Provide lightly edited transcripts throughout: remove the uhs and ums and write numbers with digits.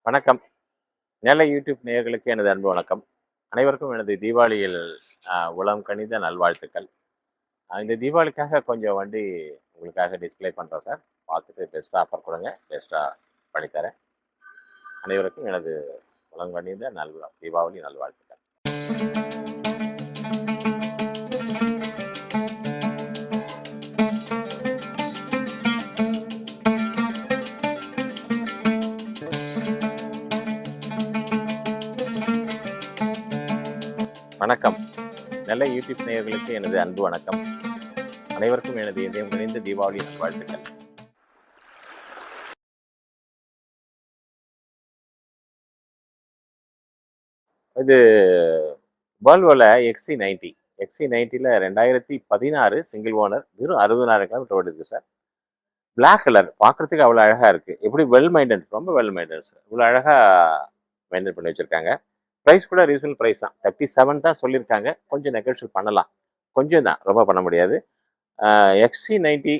வணக்கம். நல்ல யூடியூப் நேயர்களுக்கு எனது அன்பு வணக்கம். அனைவருக்கும் எனது தீபாவளியில் உளம் கனிந்த நல்வாழ்த்துக்கள். இந்த தீபாவளிக்காக கொஞ்சம் வண்டி உங்களுக்காக டிஸ்ப்ளே பண்ணுறோம் சார். பார்த்துட்டு பெஸ்ட்டாக ஆஃபர் கொடுங்க. பெஸ்ட்டாக பண்ணித்தரேன். அனைவருக்கும் எனது உளம் கனிந்த தீபாவளி நல்வாழ்த்துக்கள். வணக்கம். நல்ல யூடியூப் நேயர்களுக்கு எனது அன்பு வணக்கம். அனைவருக்கும் எனது இதயம் இணைந்த தீபாவளி நல்வாழ்த்துக்கள். இது வால்வோல XC90. XC90ல 2016 சிங்கிள் ஓனர், வெறும் 60,000 கிலோமீட்டர் ஓடிருக்கு சார். பிளாக் கலர் பார்க்குறதுக்கு அவ்வளோ அழகாக இருக்குது. எப்படி வெல் மெயின்டெனன்ஸ், ரொம்ப வெல் மெயின்டெனன்ஸ். இவ்வளோ அழகாக மெயின்டைன் பண்ணி வச்சுருக்காங்க. ப்ரைஸ் கூட ரீசனபிள் ப்ரைஸ் தான். 37 தான் சொல்லியிருக்காங்க. கொஞ்சம் நெகோஷியேட் பண்ணலாம். கொஞ்சம் தான், ரொம்ப பண்ண முடியாது. XC90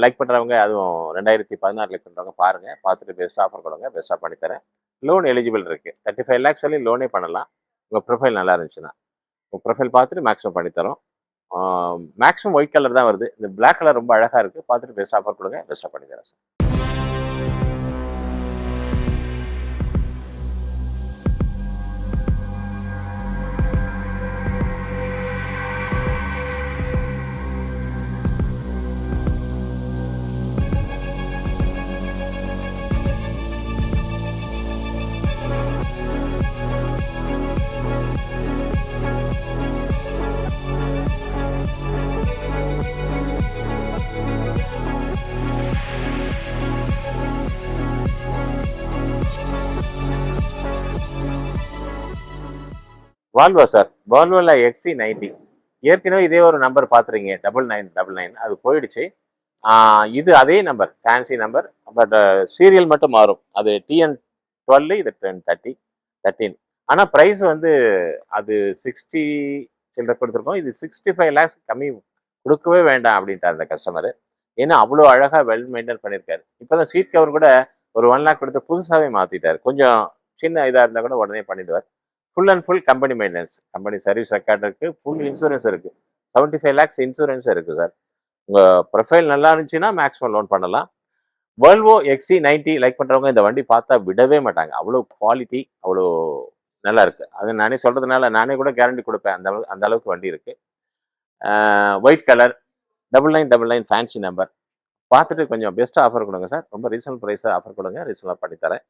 லைக் பண்ணுறவங்க, அதுவும் 2016 லைக் பண்ணுறவங்க பாருங்கள். பார்த்துட்டு பெஸ்ட்டாக ஆஃபர் கொடுங்க. பெஸ்ட்டாக பண்ணித்தரேன். லோன் எலிஜிபிள் இருக்குது. 35 lakhs சொல்லி லோனே பண்ணலாம். உங்கள் ப்ரொஃபைல் நல்லா இருந்துச்சுன்னா. உங்கள் ப்ரொஃபைல் பார்த்துட்டு மேக்ஸிமம் பண்ணித்தரோம். மேக்ஸிமம் ஒயிட் கலர் தான் வருது. இந்த பிளாக் கலர் ரொம்ப அழகாக இருக்குது. பார்த்துட்டு பெஸ்ட் ஆஃபர் கொடுங்க. பெஸ்ட்டாக பண்ணித்தரேன் சார். வால்வோ சார், வால்வோல XC90 ஏற்கனவே இதே ஒரு நம்பர் பார்த்துறீங்க, 9999. அது போயிடுச்சு. இது அதே number, fancy number. But serial மட்டும் மாறும். அது TN12, இது 13. ஆனால் ப்ரைஸ் வந்து அது 60 சில்லரை கொடுத்துருக்கோம். இது 65 lakhs கம்மி கொடுக்கவே வேண்டாம் அப்படின்ட்டார் அந்த கஸ்டமர். ஏன்னா அவ்வளோ அழகாக வெல் மெயின்டைன் பண்ணியிருக்காரு. இப்போ தான் சீட் கவர் கூட ஒரு 1 lakh கொடுத்து புதுசாகவே மாற்றிட்டார். கொஞ்சம் சின்ன இதாக இருந்தால் கூட உடனே பண்ணிடுவார். Full and full company maintenance, company service record இருக்குது, ஃபுல் இன்சூரன்ஸ் இருக்குது. 75 lakhs இன்சூரன்ஸ் இருக்குது சார். உங்கள் ப்ரொஃபைல் நல்லா இருந்துச்சுன்னா மேக்ஸிமம் லோன் பண்ணலாம். வால்வோ XC90 லைக் பண்ணுறவங்க இந்த வண்டி பார்த்தா விடவே மாட்டாங்க. அவ்வளோ குவாலிட்டி, அவ்வளோ நல்லா இருக்குது. அது நானே சொல்கிறதுனால நானே கூட கேரண்டி கொடுப்பேன். அந்த அளவுக்கு வண்டி இருக்குது. White colour, 9999 fancy number. பார்த்துட்டு கொஞ்சம் பெஸ்ட்டாக ஆஃபர் கொடுங்க சார். ரொம்ப ரீசனபிள் ப்ரைஸாக ஆஃபர் கொடுங்க. ரீசனபிளாக பண்ணித்தரேன்.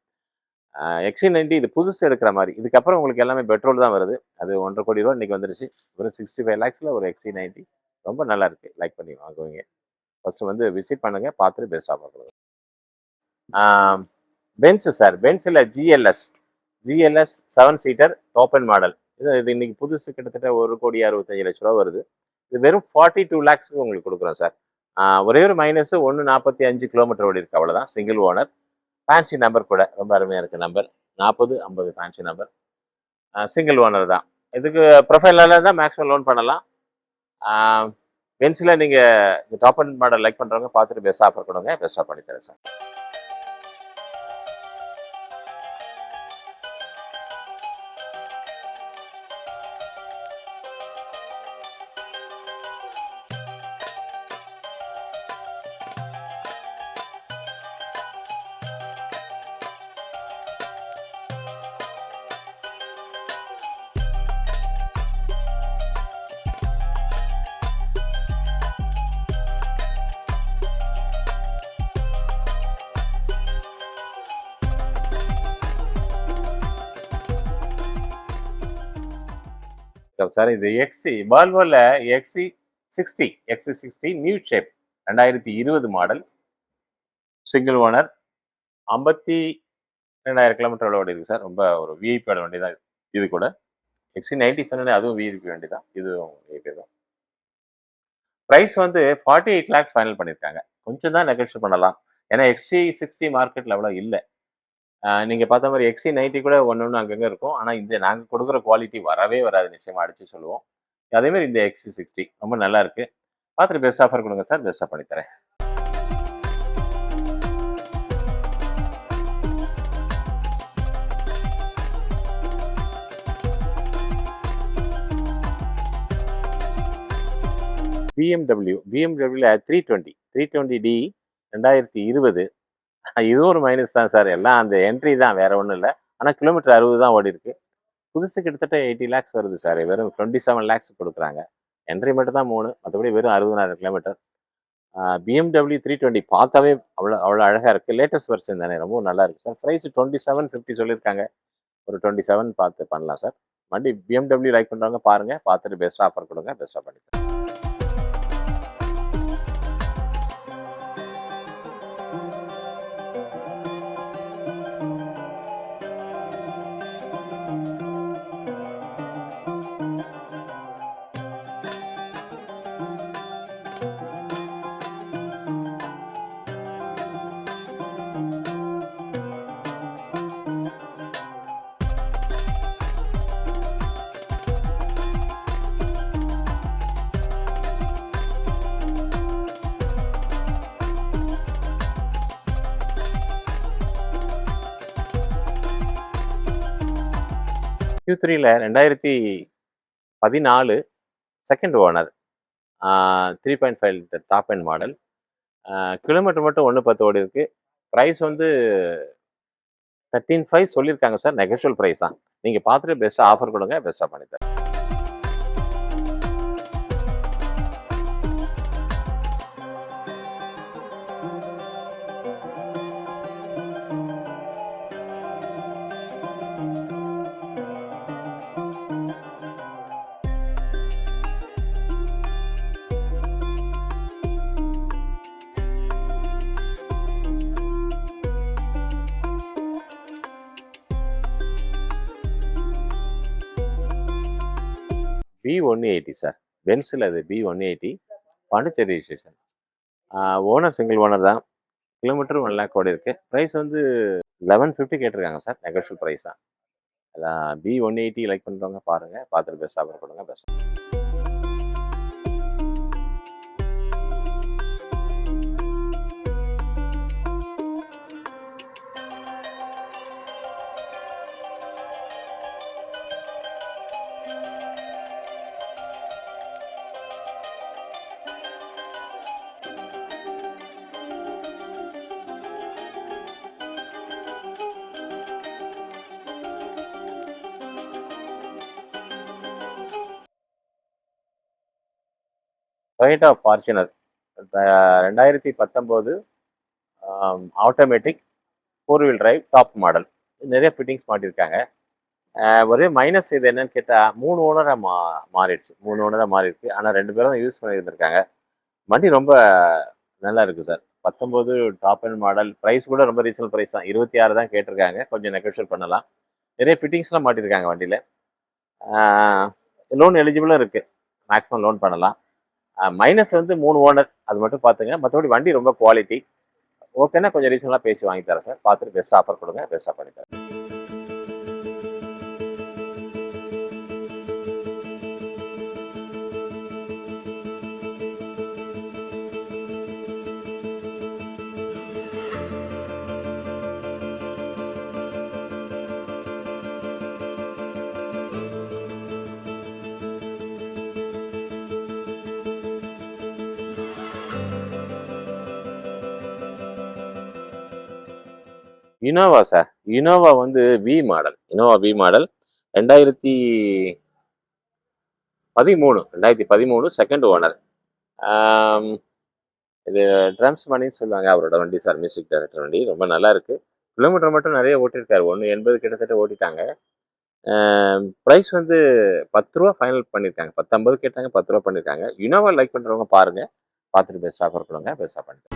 XC90 இது புதுசு எடுக்கிற மாதிரி. இதுக்கப்புறம் உங்களுக்கு எல்லாமே பெட்ரோல் தான் வருது. அது 1.5 கோடி ரூபா இன்றைக்கி வந்துருச்சு. வெறும் 65 lakhsல ஒரு XC90 ரொம்ப நல்லா இருக்குது. லைக் பண்ணி வாங்குவீங்க. ஃபஸ்ட்டு வந்து விசிட் பண்ணுங்கள். பார்த்துட்டு பெஸ்ட் ஆஃபர் கொடுங்க. பென்ஸு சார், பென்ஸில் GLS 7 seater top and model. இது இன்னைக்கு புதுசு கிட்டத்தட்ட 1,65,00,000 வருது. இது வெறும் 42 lakhsக்கு உங்களுக்கு கொடுக்குறோம் சார். ஒரே ஒரு மைனஸு 145 கிலோமீட்டர் ஓடி இருக்கு, அவ்வளோதான். சிங்கிள் ஓனர், ஃபேன்சி நம்பர் கூட ரொம்ப அருமையாக இருக்குது. Number 4050 fancy number. Single owner தான். இதுக்கு ப்ரொஃபைல் நல்லா தான் மேக்ஸிமம் லோன் பண்ணலாம். பென்ஸில் நீங்கள் இந்த டாப் அண்ட் மாடல் லைக் பண்ணுறவங்க பார்த்துட்டு பெஸ்ட் ஆஃபர் கொடுங்க. பெஸ்ட்டாக பண்ணித்தரேன் சார். சார், இது வால்வோல XC60 new shape 2020 model, single owner, 52,000 kilometre ஓடி இருக்கு சார். ரொம்ப ஒரு விஐபியோட வண்டி தான் இது கூட. XC90 சொன்னேன், அதுவும் விஐபி வண்டி தான். இதுவும் விஐபி தான். ப்ரைஸ் வந்து 48 lakhs ஃபைனல் பண்ணியிருக்காங்க. கொஞ்சம் தான் நெகோஷியேட் பண்ணலாம். ஏன்னா XC60 மார்க்கெட்டில் அவ்வளோ இல்லை. நீங்கள் பார்த்த மாதிரி XC90 கூட ஒன்று அங்கங்கே இருக்கும். ஆனால் இந்த நாங்கள் கொடுக்குற குவாலிட்டி வரவே வராது, நிச்சயமாக அடித்து சொல்லுவோம். அதேமாதிரி இந்த XC60 ரொம்ப நல்லா இருக்குது. பார்த்துட்டு பெஸ்ட் ஆஃபர் கொடுங்க சார். பெஸ்ட்டாக பண்ணித்தரேன். பிஎம்டபிள்யூல 320D 2020. இதுவும் ஒரு மைனஸ் தான் சார். எல்லாம் அந்த என்ட்ரி தான், வேற ஒன்றும் இல்லை. ஆனால் கிலோமீட்டர் 60 தான் ஓடி இருக்கு. புதுசு கிட்டத்தட்ட 80 lakhs வருது சார். வெறும் 27 lakhs கொடுக்குறாங்க. என்ட்ரி மட்டும் தான் 3, மற்றபடி வெறும் 60,000 கிலோமீட்டர். பிஎம்டபிள்யூ 320 பார்த்தாவே அவ்வளோ அழகாக இருக்குது. லேட்டஸ்ட் வெர்ஷன் தானே, ரொம்ப நல்லா இருக்குது சார். ப்ரைஸ் 2750 சொல்லியிருக்காங்க. ஒரு 27 பார்த்து பண்ணலாம் சார். வண்டி பிஎம்டபிள்யூ லைக் பண்ணுறவங்க பாருங்கள், பார்த்துட்டு பெஸ்ட் ஆஃபர் கொடுங்க, பெஸ்ட்டாக பண்ணிக்கலாம். Q3ல 2014 second owner, 3.5 litre top and model. Kilometre மட்டும் 110 ஓடி இருக்கு. ப்ரைஸ் வந்து 13.5 சொல்லியிருக்காங்க சார். நெகோஷியல் ப்ரைஸ் தான். நீங்கள் பார்த்துட்டு பெஸ்ட்டாக ஆஃபர் கொடுங்க, பெஸ்ட்டாக பண்ணித்தரேன். B180 sir. பென்ஸில் அது B180 Pondicherry registration. Owner single owner தான். கிலோமீட்டர் 1 lakh ஓடி இருக்கு. ப்ரைஸ் வந்து 1150 கேட்டிருக்காங்க சார். நெகோஷியல் ப்ரைஸ் தான். B180 லைக் பண்ணுறவங்க பாருங்கள், பார்த்துட்டு பெஸ்ட் ஆஃபர் கொடுங்க, best. Toyota Fortuner 2019 automatic 4-wheel drive top model. நிறைய ஃபிட்டிங்ஸ் மாட்டியிருக்காங்க. ஒரே மைனஸ் இது என்னன்னு கேட்டால் 3 ஓனராக மாறிடுச்சு. 3 ஓனராக மாறிடுச்சு. ஆனால் 2 பேரும் தான் யூஸ் பண்ணியிருந்திருக்காங்க. வண்டி ரொம்ப நல்லா இருக்குது sir. 19 top and model. Price கூட ரொம்ப ரீசனல் ப்ரைஸ் தான். 26 தான் கேட்டிருக்காங்க. கொஞ்சம் நெகோஷியேட் பண்ணலாம். நிறைய ஃபிட்டிங்ஸ்லாம் மாட்டியிருக்காங்க வண்டியில். லோன் எலிஜிபிளும் இருக்குது. மேக்ஸிமம் லோன் பண்ணலாம். மைனஸ் வந்து 3 ஓனர், அது மட்டும் பார்த்துங்க. மற்றபடி வண்டி ரொம்ப குவாலிட்டி. ஓகேன்னா கொஞ்சம் ரீசனலாக பேசி வாங்கி தரேன் சார். பார்த்துட்டு பெஸ்ட் ஆஃபர் கொடுங்க, பெஸ்ட்டாக பண்ணி தரேன். Innova sir. இனோவா வந்து V model. Innova V model 2013 second owner. இது ட்ரம்ஸ் மணின்னு சொல்லுவாங்க அவரோட வண்டி சார். மியூசிக் டைரக்டர் வண்டி ரொம்ப நல்லா இருக்கு. கிலோமீட்டர் மட்டும் நிறைய ஓட்டியிருக்காரு. 180 கிட்டத்தட்ட ஓட்டிட்டாங்க. ப்ரைஸ் வந்து 10 ரூபா ஃபைனல் பண்ணியிருக்காங்க. 10.50 கேட்டாங்க, 10 ரூபா பண்ணியிருக்காங்க. இனோவா லைக் பண்ணுறவங்க பாருங்க, பார்த்துட்டு பெஸ்ட் ஆஃபர் கொடுங்க, பெஸ்ட்டாக பண்ணிட்டு.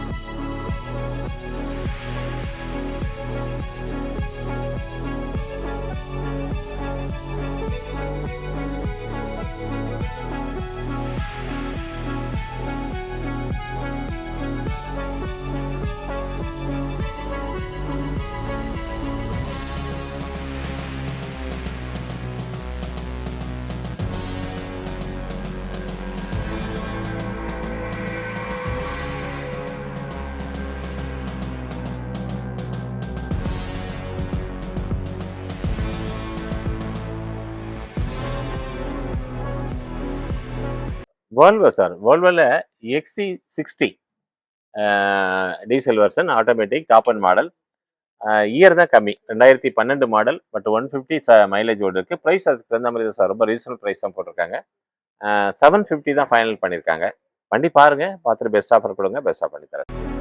வால்வோ சார், வால்வோல X C 60 diesel version automatic top and model. Year தான் கம்மி, 2012 மாடல். பட் 150 மைலேஜ் ஓடு இருக்கு. ப்ரைஸ் அதுக்கு தகுந்த மாதிரி தான் சார், ரொம்ப ரீசனபிள் ப்ரைஸ் தான் போட்டிருக்காங்க. 750 தான் ஃபைனல் பண்ணியிருக்காங்க. வண்டி பாருங்க, பார்த்துட்டு பெஸ்ட் ஆஃபர் கொடுங்க, பெஸ்ட்டாக பண்ணி தரேன்.